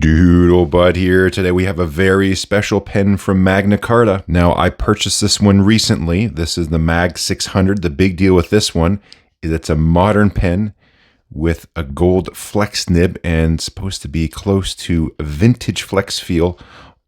Doodlebud here. Today we have a very special pen from Magna Carta. Now, I purchased this one recently. This is the Mag 600. The big deal with this one is it's a modern pen with a gold flex nib and supposed to be close to a vintage flex feel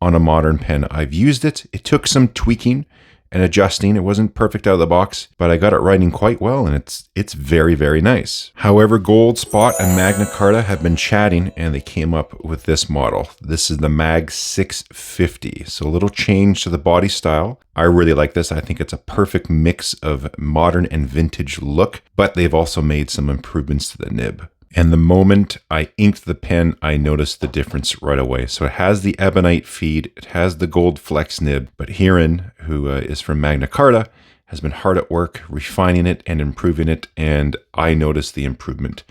on a modern pen. I've used it. It took some tweaking and adjusting. It wasn't perfect out of the box, but I got it writing quite well, and it's very, very nice. However, Goldspot and Magna Carta have been chatting, and they came up with this model. This is the Mag 650. So a little change to the body style. I really like this. I think it's a perfect mix of modern and vintage look, but they've also made some improvements to the nib. And the moment I inked the pen, I noticed the difference right away. So it has the ebonite feed, it has the gold flex nib, but Hiran, who is from Magna Carta, has been hard at work refining it and improving it, and I noticed the improvement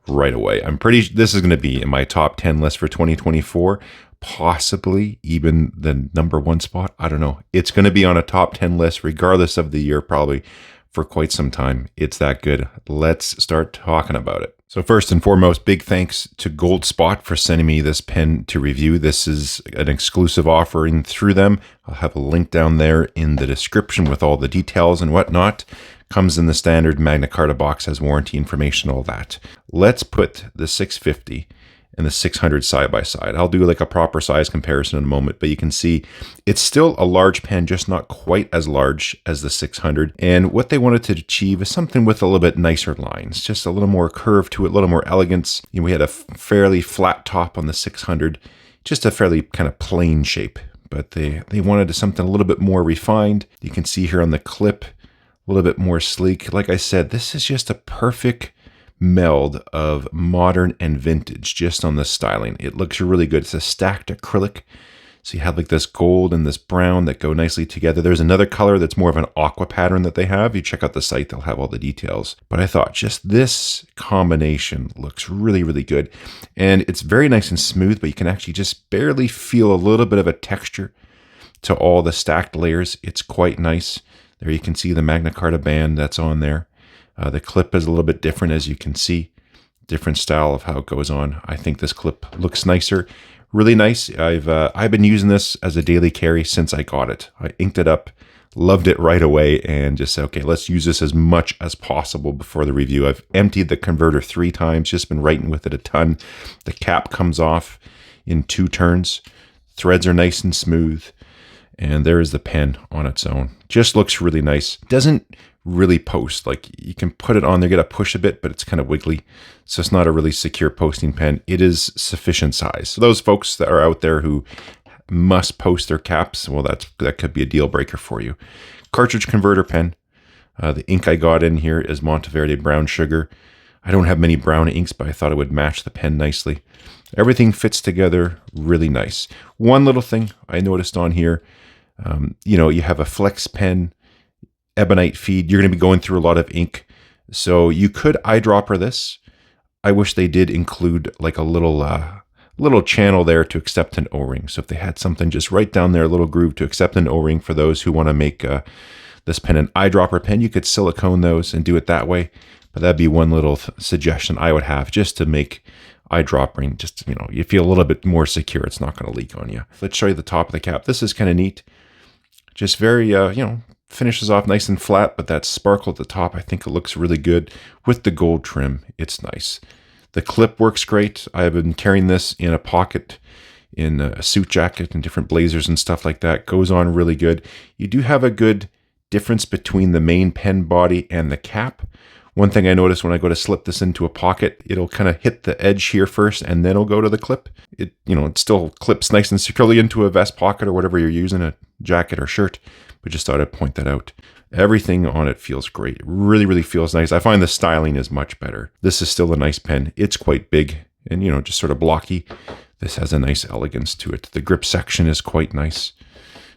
right away. This is going to be in my top 10 list for 2024, possibly even the #1 spot. I don't know. It's going to be on a top 10 list regardless of the year, probably for quite some time. It's that good. Let's start talking about it. So first and foremost, big thanks to Goldspot for sending me this pen to review. This is an exclusive offering through them. I'll have a link down there in the description with all the details and whatnot. Comes in the standard Magna Carta box, has warranty information, all that. Let's put the 650 and the 600 side by side. I'll do like a proper size comparison in a moment, but you can see it's still a large pen, just not quite as large as the 600. And what they wanted to achieve is something with a little bit nicer lines, just a little more curve to it, a little more elegance. You know, we had a fairly flat top on the 600, just a fairly kind of plain shape, but they wanted something a little bit more refined. You can see here on the clip, a little bit more sleek. Like I said, this is just a perfect meld of modern and vintage just on the styling. It looks really good. It's a stacked acrylic. So you have like this gold and this brown that go nicely together. There's another color that's more of an aqua pattern that they have. You check out the site, they'll have all the details. But I thought just this combination looks really, really good. And it's very nice and smooth, but you can actually just barely feel a little bit of a texture to all the stacked layers. It's quite nice. There you can see the Magna Carta band that's on there. The clip is a little bit different, as you can see. Different style of how it goes on. I think this clip looks nicer. Really nice. I've been using this as a daily carry since I got it. I inked it up, loved it right away, and just said, okay, let's use this as much as possible before the review. I've emptied the converter 3 times, just been writing with it a ton. The cap comes off in 2 turns. Threads are nice and smooth. And there is the pen on its own. Just looks really nice. Doesn't really post. Like, you can put it on there, get a push a bit, but it's kind of wiggly. So it's not a really secure posting pen. It is sufficient size. So those folks that are out there who must post their caps, well, that could be a deal breaker for you. Cartridge converter pen. The ink I got in here is Monteverde brown sugar. I don't have many brown inks, but I thought it would match the pen nicely. Everything fits together really nice. One little thing I noticed on here, you have a flex pen, ebonite feed. You're going to be going through a lot of ink, so you could eyedropper this. I wish they did include like a little channel there to accept an O-ring. So if they had something just right down there, a little groove to accept an O-ring for those who want to make this pen an eyedropper pen, you could silicone those and do it that way. But that'd be one little suggestion I would have, just to make eyedropping, just, you feel a little bit more secure. It's not going to leak on you. Let's show you the top of the cap. This is kind of neat. Just very, finishes off nice and flat, but that sparkle at the top, I think it looks really good with the gold trim. It's nice. The clip works great. I've been carrying this in a pocket in a suit jacket and different blazers and stuff like that. Goes on really good. You do have a good difference between the main pen body and the cap. One thing I noticed when I go to slip this into a pocket, it'll kind of hit the edge here first and then it'll go to the clip. It still clips nice and securely into a vest pocket or whatever you're using, a jacket or shirt. But just thought I'd point that out. Everything on it feels great. It really, really feels nice. I find the styling is much better. This is still a nice pen. It's quite big and, just sort of blocky. This has a nice elegance to it. The grip section is quite nice.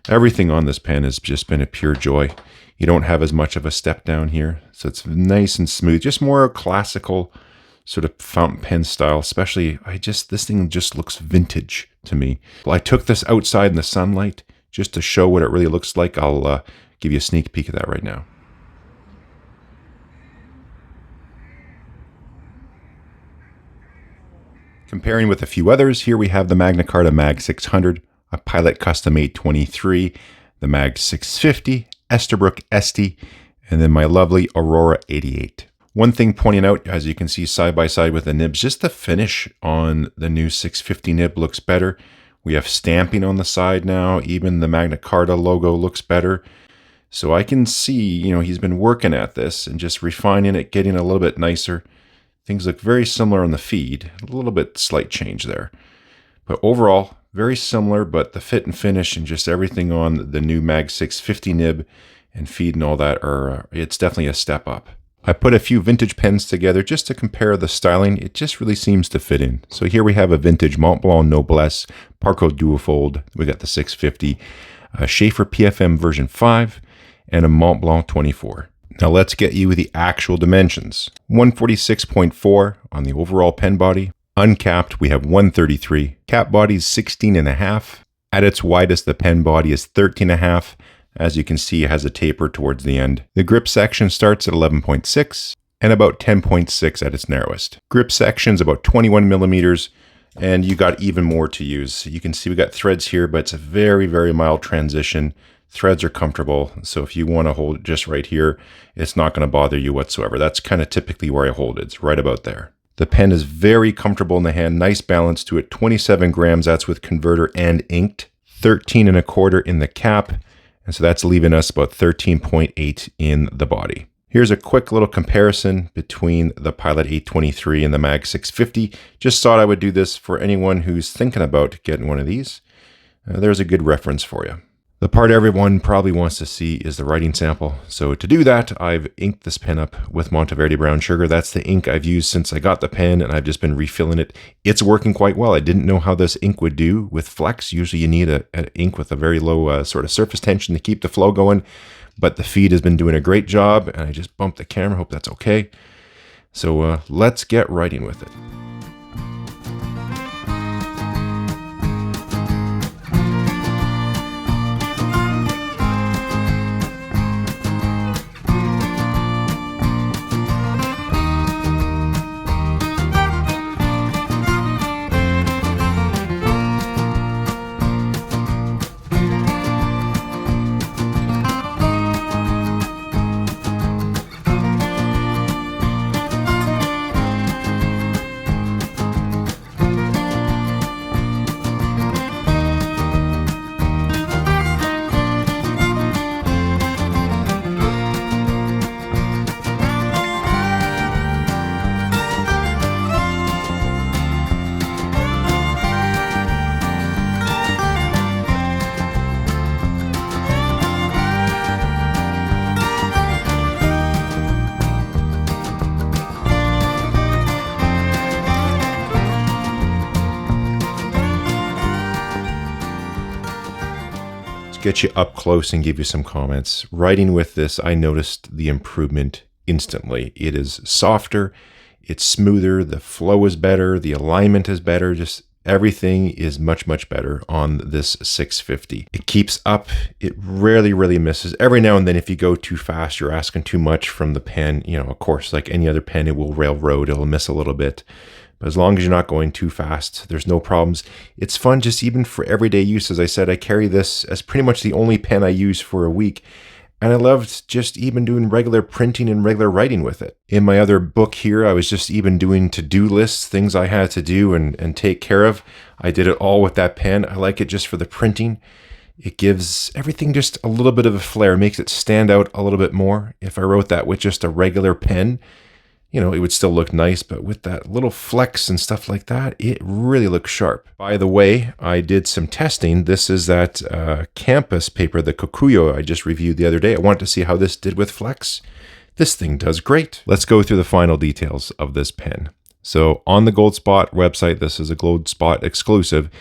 Everything on this pen has just been a pure joy. You don't have as much of a step down here, so it's nice and smooth. Just more classical sort of fountain pen style. Especially, this thing just looks vintage to me. Well, I took this outside in the sunlight just to show what it really looks like. I'll give you a sneak peek of that right now. Comparing with a few others, here we have the Magna Carta Mag 600, a Pilot Custom 823, the Mag 650, Esterbrook Esti, and then my lovely Aurora 88. One thing pointing out, as you can see side by side with the nibs, just the finish on the new 650 nib looks better. We have stamping on the side now. Even the Magna Carta logo looks better. So I can see, he's been working at this and just refining it, getting a little bit nicer. Things look very similar on the feed, a little bit slight change there. But overall, very similar, but the fit and finish and just everything on the new Mag 650 nib and feed and all that it's definitely a step up. I put a few vintage pens together just to compare the styling. It just really seems to fit in. So here we have a vintage Mont Blanc Noblesse Parco Duofold. We got the 650, a Schaefer PFM version 5, and a Mont Blanc 24. Now let's get you the actual dimensions. 146.4 on the overall pen body. Uncapped, we have 133. Cap body is 16.5. At its widest, the pen body is 13.5. As you can see, it has a taper towards the end. The grip section starts at 11.6 and about 10.6 at its narrowest. Grip section is about 21 millimeters, and you got even more to use. You can see we got threads here, but it's a very, very mild transition. Threads are comfortable, so if you want to hold it just right here, it's not going to bother you whatsoever. That's kind of typically where I hold it. It's right about there. The pen is very comfortable in the hand, nice balance to it. 27 grams, that's with converter and inked. 13.25 in the cap, and so that's leaving us about 13.8 in the body. Here's a quick little comparison between the Pilot 823 and the Mag 650. Just thought I would do this for anyone who's thinking about getting one of these. There's a good reference for you. The part everyone probably wants to see is the writing sample. So to do that, I've inked this pen up with Monteverde brown sugar. That's the ink I've used since I got the pen, and I've just been refilling it. It's working quite well. I didn't know how this ink would do with flex. Usually you need an ink with a very low sort of surface tension to keep the flow going, but the feed has been doing a great job, and I just bumped the camera. Hope that's okay. So let's get writing with it. Get you up close and give you some comments. Writing with this, I noticed the improvement instantly. It is softer, it's smoother, the flow is better, the alignment is better, just everything is much, much better on this 650. It keeps up, it rarely misses. Every now and then if you go too fast, you're asking too much from the pen. Of course, like any other pen, it will railroad, it'll miss a little bit. But as long as you're not going too fast, there's no problems. It's fun just even for everyday use. As I said, I carry this as pretty much the only pen I use for a week. And I loved just even doing regular printing and regular writing with it. In my other book here, I was just even doing to-do lists, things I had to do and take care of. I did it all with that pen. I like it just for the printing. It gives everything just a little bit of a flair, makes it stand out a little bit more. If I wrote that with just a regular pen, it would still look nice, but with that little flex and stuff like that, it really looks sharp. By the way, I did some testing. This is that campus paper, the Kokuyo I just reviewed the other day. I wanted to see how this did with flex. This thing does great. Let's go through the final details of this pen. So on the Goldspot website, this is a Goldspot exclusive.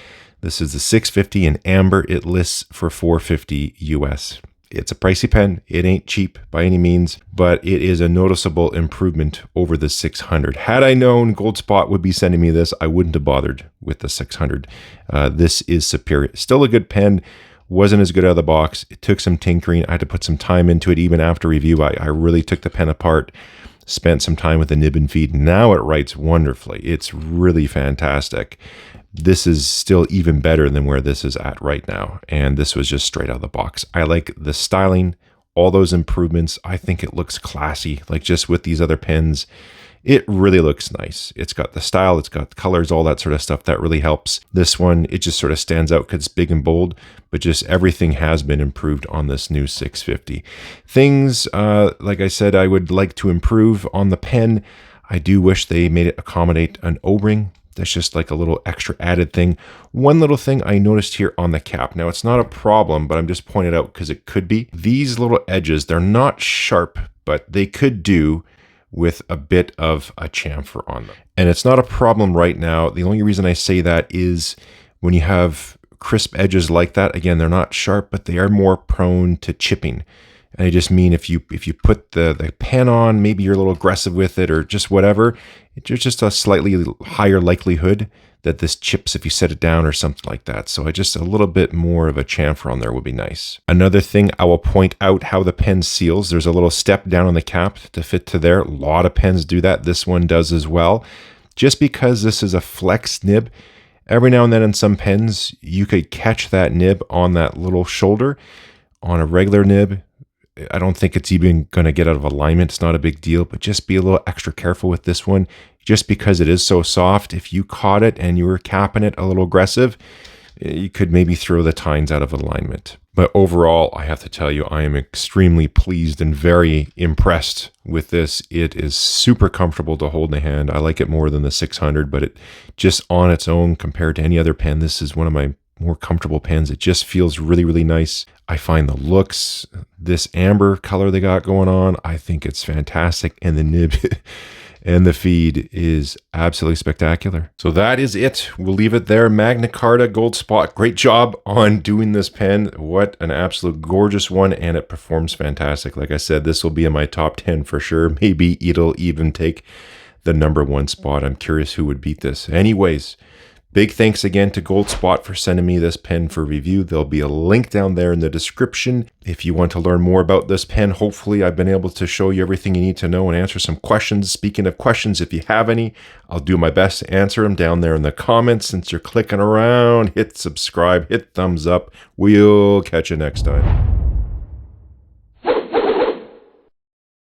This is the 650 in amber. It lists for $450 US. It's a pricey pen. It ain't cheap by any means, but it is a noticeable improvement over the 600. Had I known Goldspot would be sending me this, I wouldn't have bothered with the 600. This is superior. Still a good pen. Wasn't as good out of the box. It took some tinkering. I had to put some time into it even after review. I really took the pen apart. spent some time with the nib and feed. Now it writes wonderfully. It's really fantastic. This is still even better than where this is at right now. And this was just straight out of the box. I like the styling, all those improvements. I think it looks classy, like just with these other pens. It really looks nice. It's got the style, it's got the colors, all that sort of stuff. That really helps. This one, it just sort of stands out because it's big and bold, but just everything has been improved on this new 650. Things, like I said, I would like to improve on the pen. I do wish they made it accommodate an O-ring. That's just like a little extra added thing. One little thing I noticed here on the cap. Now, it's not a problem, but I'm just pointing it out because it could be. These little edges, they're not sharp, but they could do with a bit of a chamfer on them. And it's not a problem right now. The only reason I say that is when you have crisp edges like that, again, they're not sharp, but they are more prone to chipping. And I just mean if you put the pen on, maybe you're a little aggressive with it or just whatever, there's just a slightly higher likelihood that this chips if you set it down or something like that. So just a little bit more of a chamfer on there would be nice. Another thing, I will point out how the pen seals. There's a little step down on the cap to fit to there. A lot of pens do that. This one does as well. Just because this is a flex nib, every now and then in some pens, you could catch that nib on that little shoulder. On a regular nib, I don't think it's even going to get out of alignment. It's not a big deal, but just be a little extra careful with this one. Just because it is so soft, if you caught it and you were capping it a little aggressive, you could maybe throw the tines out of alignment. But overall, I have to tell you, I am extremely pleased and very impressed with this. It is super comfortable to hold in the hand. I like it more than the 600, but it just on its own compared to any other pen, this is one of my more comfortable pens. It just feels really, really nice. I find the looks, this amber color they got going on, I think it's fantastic. And the nib and the feed is absolutely spectacular. So that is it. We'll leave it there. Magna Carta Goldspot. Great job on doing this pen. What an absolute gorgeous one. And it performs fantastic. Like I said, this will be in my top 10 for sure. Maybe it'll even take the #1 spot. I'm curious who would beat this. Anyways, big thanks again to Goldspot for sending me this pen for review. There'll be a link down there in the description if you want to learn more about this pen. Hopefully I've been able to show you everything you need to know and answer some questions. Speaking of questions, if you have any, I'll do my best to answer them down there in the comments. Since you're clicking around, hit subscribe, hit thumbs up. We'll catch you next time.